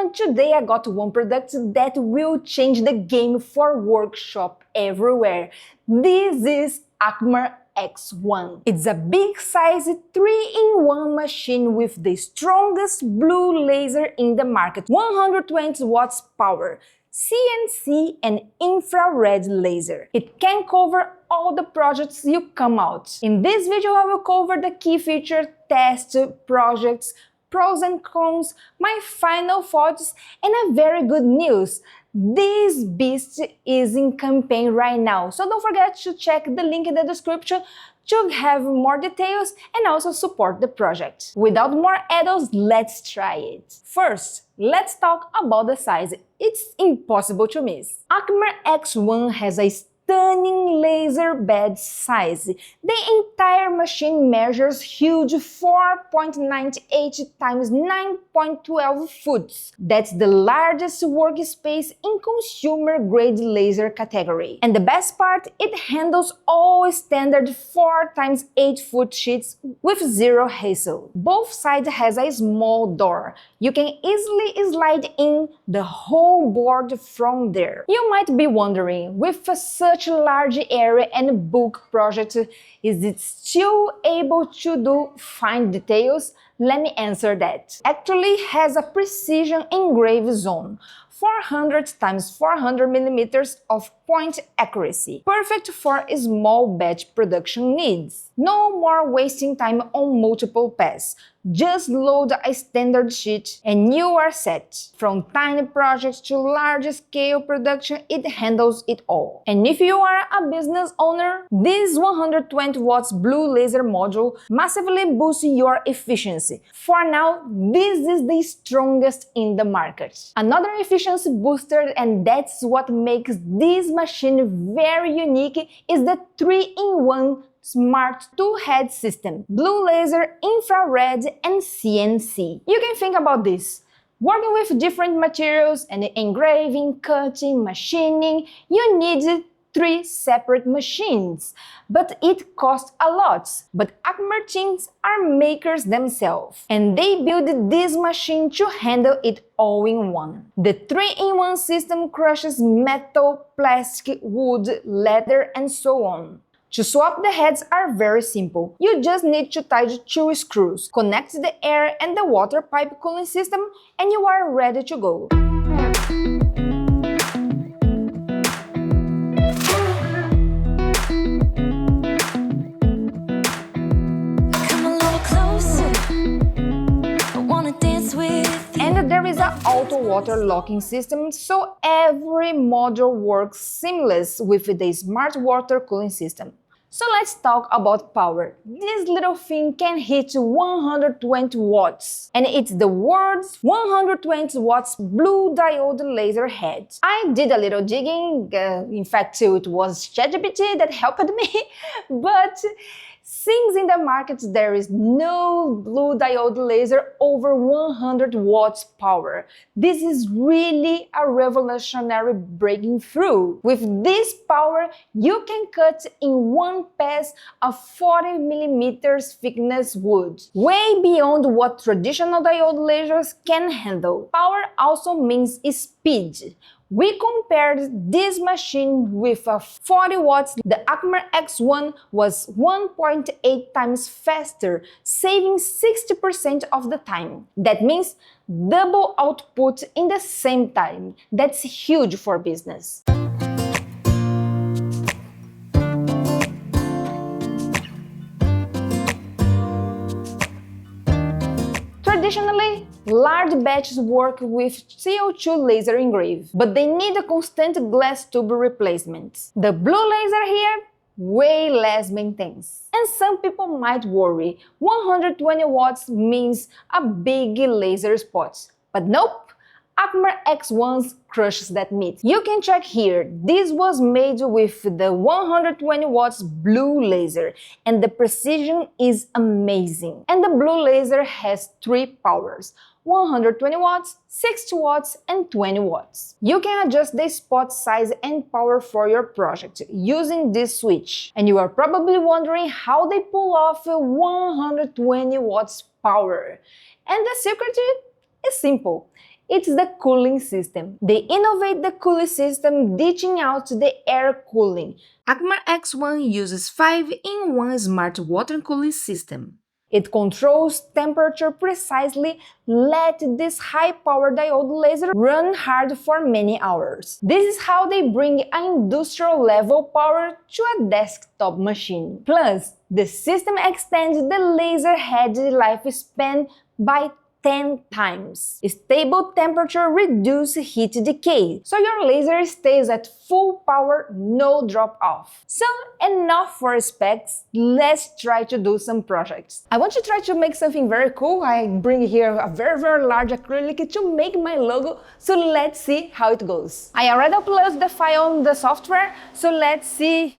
everyone, today I got one product that will change the game for workshop everywhere. This is Akmar X1. It's a big size 3-in-1 machine with the strongest blue laser in the market, 120 watts power, CNC and infrared laser. It can cover all the projects you come out. In this video I will cover the key features, test, projects, pros and cons, my final thoughts, and a very good news. This beast is in campaign right now, so don't forget to check the link in the description to have more details and also support the project. Without more ado, let's try it. First, let's talk about the size. It's impossible to miss. Akmar X1 has a stunning laser bed size. The entire machine measures huge 4.98 times 9.12 foot. That's the largest workspace in consumer-grade laser category. And the best part, it handles all standard 4 times 8 foot sheets with zero hassle. Both sides has a small door. You can easily slide in the whole board from there. You might be wondering, with such a large area and bulk project, is it still able to do fine details? Let me answer that. Actually has a precision engraved zone, 400 times 400 millimeters of point accuracy, perfect for small batch production needs. No more wasting time on multiple passes. Just load a standard sheet and you are set. From tiny projects to large-scale production, it handles it all. And if you are a business owner, this 120 watts blue laser module massively boosts your efficiency. For now, this is the strongest in the market. Another efficiency booster, and that's what makes this machine very unique, is the 3-in-1 smart two-head system: blue laser, infrared, and CNC. You can think about this. Working with different materials and engraving, cutting, machining, you need 3 separate machines, but it costs a lot. But Acmer teams are makers themselves, and they build this machine to handle it all in one. The 3-in-1 system crushes metal, plastic, wood, leather, and so on. To swap the heads are very simple. You just need to tie 2 screws, connect the air and the water pipe cooling system, and you are ready to go. And there is an auto water locking system, so every module works seamless with the smart water cooling system. So let's talk about power. This little thing can hit 120 watts, and it's the world's 120 watts blue diode laser head. I did a little digging, in fact it was ChatGPT that helped me, but since in the market there is no blue diode laser over 100 watts power, this is really a revolutionary breakthrough. With this power, you can cut in one pass a 40 millimeters thickness wood, way beyond what traditional diode lasers can handle. Power also means speed. We compared this machine with a 40 watts. The Akmar X1 was 1.8 times faster, saving 60% of the time. That means double output in the same time. That's huge for business. Traditionally, large batches work with CO2 laser engraved, but they need a constant glass tube replacement. The blue laser here, way less maintenance. And some people might worry, 120 watts means a big laser spot. But nope! Akmar X1 crushes that myth. You can check here, this was made with the 120 watts blue laser, and the precision is amazing. And the blue laser has 3 powers: 120 watts, 60 watts, and 20 watts. You can adjust the spot size and power for your project using this switch. And you are probably wondering how they pull off 120 watts power. And the secret is simple. It's the cooling system. They innovate the cooling system, ditching out the air cooling. Akmar X1 uses 5-in-1 smart water cooling system. It controls temperature precisely, let this high-power diode laser run hard for many hours. This is how they bring an industrial-level power to a desktop machine. Plus, the system extends the laser head lifespan by 10 times. Stable temperature reduces heat decay, so your laser stays at full power, no drop off. So enough for specs, let's try to do some projects. I want to try to make something very cool. I bring here a very large acrylic to make my logo, so let's see how it goes. I already uploaded the file on the software, so let's see.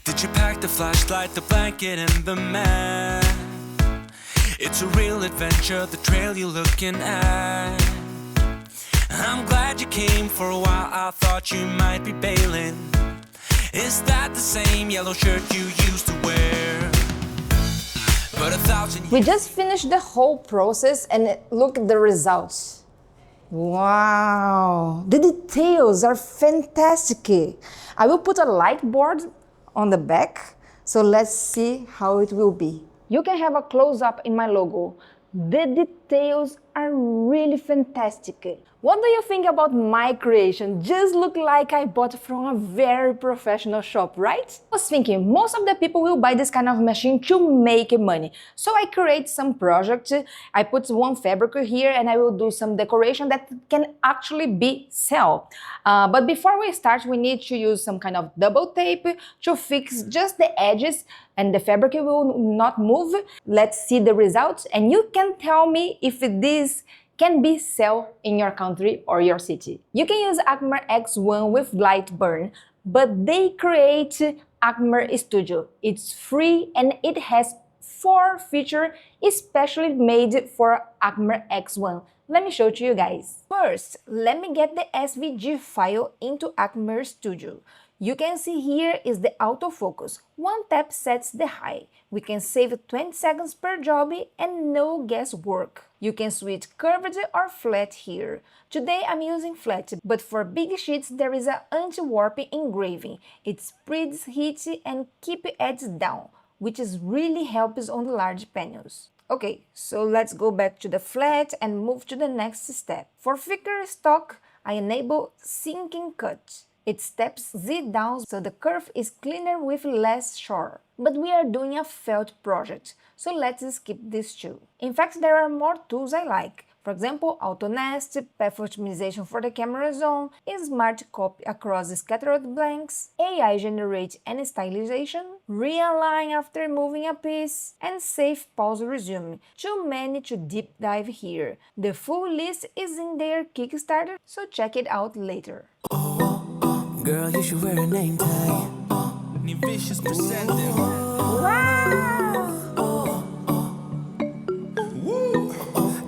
Did you pack the flashlight, the blanket, and the map? It's a real adventure, the trail you're looking at. I'm glad you came. For a while I thought you might be bailing. Is that the same yellow shirt you used to wear? But 1,000 We just finished the whole process and look at the results. Wow! The details are fantastic. I will put a light board on the back, so let's see how it will be. You can have a close-up in my logo. The details are really fantastic. What do you think about my creation? Just look like I bought from a very professional shop, right? I was thinking most of the people will buy this kind of machine to make money. So I create some project. I put one fabric here and I will do some decoration that can actually be sell. But before we start, we need to use some kind of double tape to fix just the edges and the fabric will not move. Let's see the results and you can tell me if this can be sell in your country or your city. You can use Akmar X1 with light burn, but they create Akmar Studio. It's free and it has 4 features especially made for Akmar X1. Let me show to you guys. First, let me get the SVG file into Akmar Studio. You can see here is the autofocus. One tap sets the high. We can save 20 seconds per job and no guesswork. You can switch curved or flat here. Today I'm using flat, but for big sheets there is an anti-warp engraving. It spreads heat and keeps edges down, which is really helps on the large panels. Okay, so let's go back to the flat and move to the next step. For thicker stock, I enable sinking cut. It steps Z down so the curve is cleaner with less sharp. But we are doing a felt project, so let's skip this too. In fact, there are more tools I like. For example, Auto Nest, path optimization for the camera zone, smart copy across scattered blanks, AI generate and stylization, realign after moving a piece, and save pause resume. Too many to deep dive here. The full list is in their Kickstarter, so check it out later. Girl, you should wear a name tag. Need vicious presenting.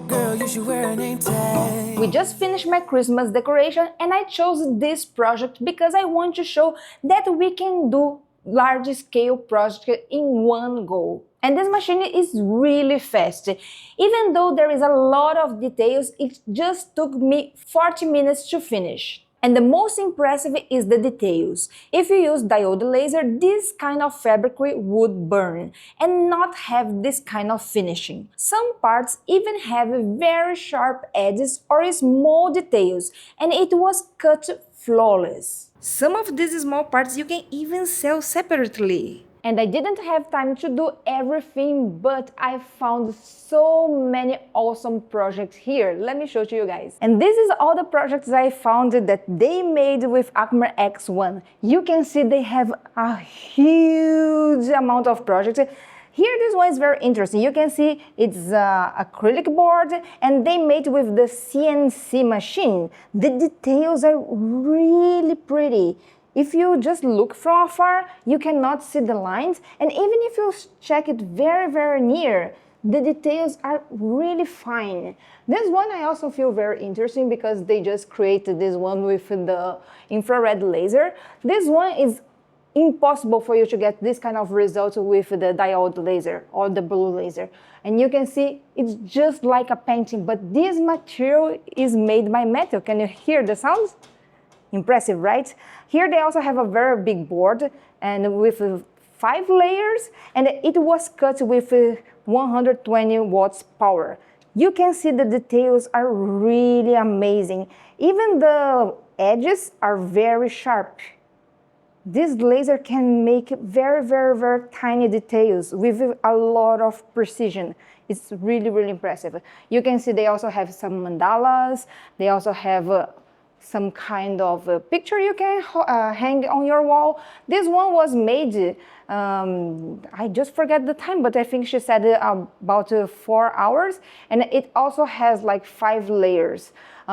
Girl, you should wear a name tag. We just finished my Christmas decoration and I chose this project because I want to show that we can do large-scale project in one go. And this machine is really fast. Even though there is a lot of details, it just took me 40 minutes to finish. And the most impressive is the details. If you use diode laser, this kind of fabric would burn and not have this kind of finishing. Some parts even have very sharp edges or small details, and it was cut flawless. Some of these small parts you can even sell separately. And I didn't have time to do everything, but I found so many awesome projects here. Let me show to you guys. And this is all the projects I found that they made with Akmar X1. You can see they have a huge amount of projects. Here, this one is very interesting. You can see it's an acrylic board and they made with the CNC machine. The details are really pretty. If you just look from afar, you cannot see the lines, and even if you check it very near, the details are really fine. This one I also feel very interesting because they just created this one with the infrared laser. This one is impossible for you to get this kind of result with the diode laser or the blue laser. And you can see it's just like a painting, but this material is made by metal. Can you hear the sounds? Impressive, right? Here they also have a very big board and with 5 layers, and it was cut with 120 watts power. You can see the details are really amazing. Even the edges are very sharp. This laser can make very, very, very tiny details with a lot of precision. It's really, really impressive. You can see they also have some mandalas. They also have some kind of picture you can hang on your wall. This one was made, I just forget the time, but I think she said about 4 hours. And it also has like 5 layers.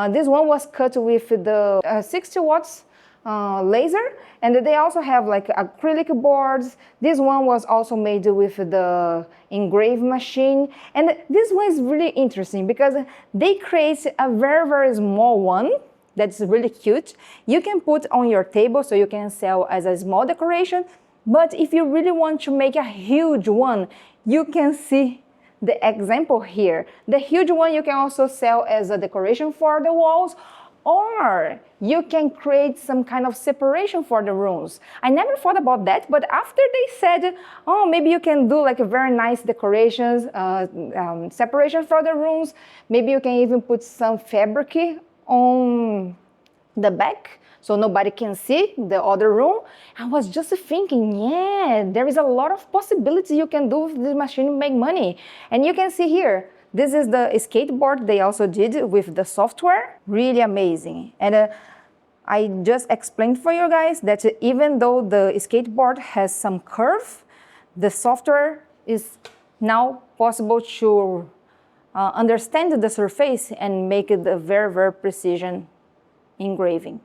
This one was cut with the 60 watts laser, and they also have like acrylic boards. This one was also made with the engrave machine, and this one is really interesting because they create a very, very small one that's really cute. You can put on your table so you can sell as a small decoration, but if you really want to make a huge one, you can see the example here. The huge one you can also sell as a decoration for the walls, or you can create some kind of separation for the rooms. I never thought about that, but after they said, oh, maybe you can do like a very nice decorations, separation for the rooms. Maybe you can even put some fabric on the back so nobody can see the other room. I was just thinking, yeah, there is a lot of possibilities you can do with this machine to make money. And you can see here, this is the skateboard they also did with the software. Really amazing. And I just explained for you guys that even though the skateboard has some curve, the software is now possible to understand the surface and make it a very, very precision engraving.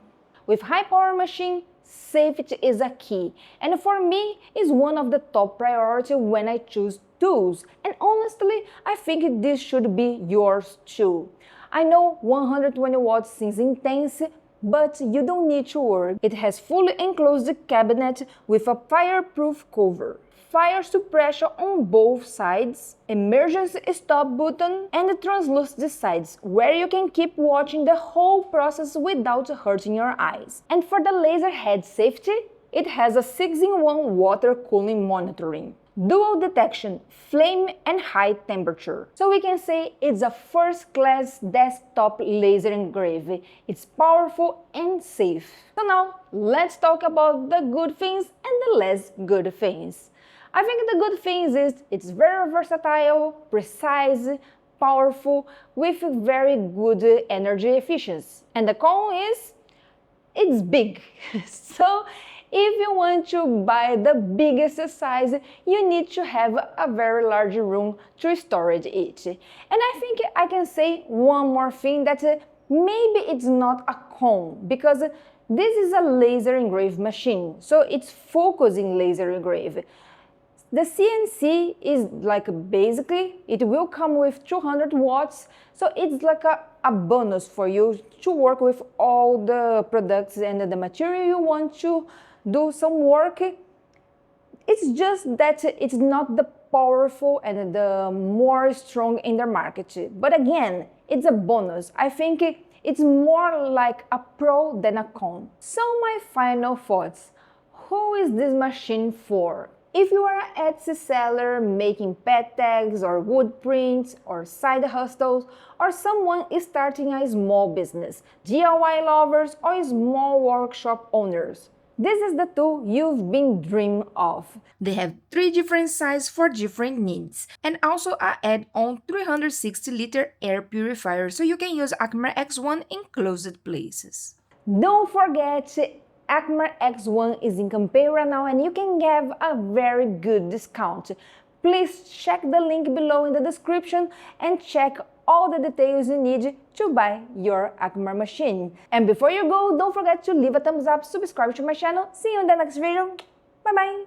With high power machine, safety is a key, and for me is one of the top priority when I choose tools. And honestly, I think this should be yours too. I know 120 watts seems intense, but you don't need to worry. It has fully enclosed cabinet with a fireproof cover, fire suppression on both sides, emergency stop button, and translucent sides, where you can keep watching the whole process without hurting your eyes. And for the laser head safety, it has a 6-in-1 water cooling monitoring, dual detection, flame and high temperature. So we can say it's a first-class desktop laser engrave. It's powerful and safe. So now, let's talk about the good things and the less good things. I think the good things is it's very versatile, precise, powerful, with very good energy efficiency. And the con is, it's big. So if you want to buy the biggest size, you need to have a very large room to store it. And I think I can say one more thing that maybe it's not a con, because this is a laser engrave machine, so it's focusing laser engrave. The CNC is like basically, it will come with 200 watts, so it's like a bonus for you to work with all the products and the material you want to do some work. It's just that it's not the powerful and the more strong in the market. But again, it's a bonus. I think it's more like a pro than a con. So my final thoughts. Who is this machine for? If you are an Etsy seller making pet tags or wood prints or side hustles, or someone is starting a small business, DIY lovers or small workshop owners, this is the tool you've been dreaming of. They have 3 different sizes for different needs, and also a add-on 360-liter air purifier, so you can use Akmar X1 in closed places. Don't forget, Akmar X1 is in campaign right now and you can get a very good discount. Please check the link below in the description and check all the details you need to buy your Akmar machine. And before you go, don't forget to leave a thumbs up, subscribe to my channel. See you in the next video. Bye bye!